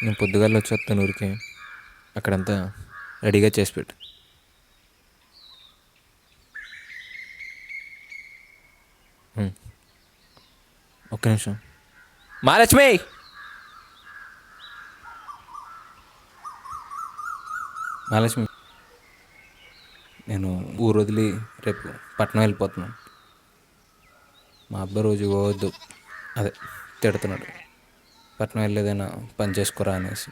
నేను పొద్దుగాల వచ్చేస్తాను ఊరికి. అక్కడంతా రెడీగా చేసి పెట్టు. ఒక్క నిమిషం. మహాలక్ష్మి, మహాలక్ష్మి, నేను ఊరు వదిలి రేపు పట్నం వెళ్ళిపోతున్నాను. మా అబ్బాయి రోజు పోవద్దు, అదే తిడుతున్నాడు. పట్నం వెళ్ళేదైనా పని చేసుకోరా అనేసి.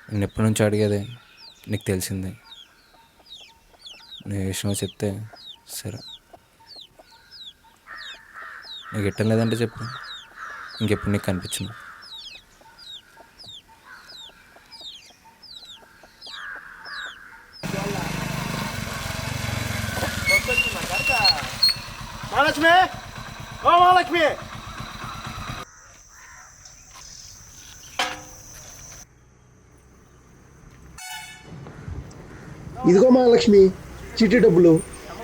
నేను ఎప్పటి నుంచో అడిగేదే, నీకు తెలిసిందే. నీ విషయం చెప్తే సరే. నీకు ఇట్టం లేదంటే చెప్పు, ఇంకెప్పుడు నీకు కనిపించను. మహాలక్ష్మి, ఓ మహాలక్ష్మి, ఇదిగో మహాలక్ష్మి, చీటీ డబ్బులు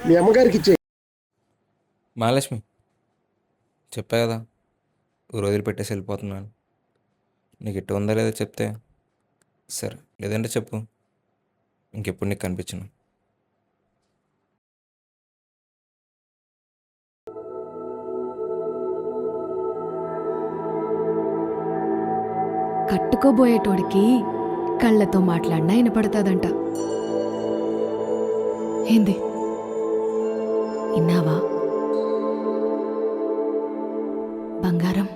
మీ అమ్మగారికి ఇచ్చే. మహాలక్ష్మి, చెప్పా కదా ఊరు వదిలిపెట్టేసి వెళ్ళిపోతున్నాను. నీకు ఇట్ట ఉందా లేదా చెప్తే సరే, లేదంటే చెప్పు, ఇంకెప్పుడు నీకు కనిపించను. కట్టుకోబోయేటోడికి కళ్ళతో మాట్లాడినా వినపడుతుందంట. ఏంది ఇన్నావా బంగారం?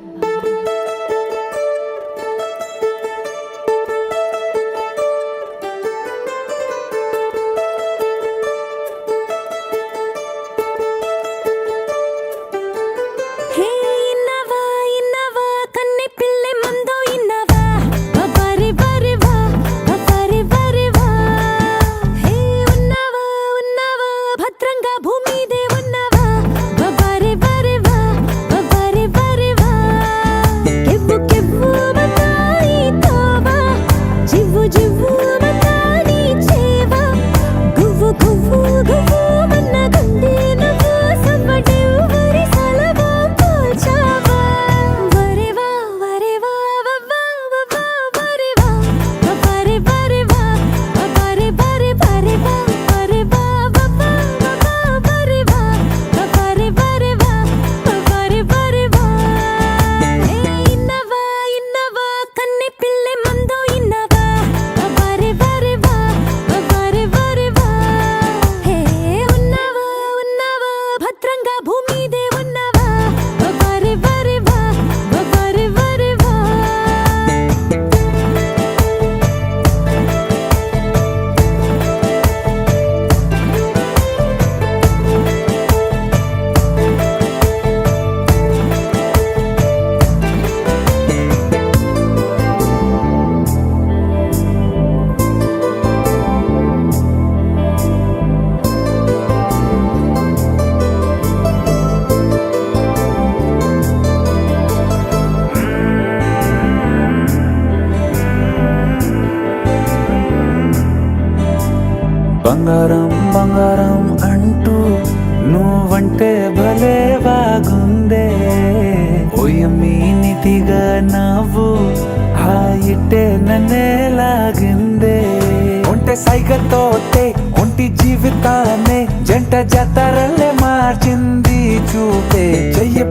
బంగారం బంగారం అంటూ నువ్వంటే భలే బాగుందే. ఓయమ్మీ నిధిగా నవ్వు హాయిట్టే నన్నే లాగిందే. ఒంటె సైగతోటే ఒంటి జీవితాన్ని జంట జాతరలే మార్చింది చూపే. చెయ్యి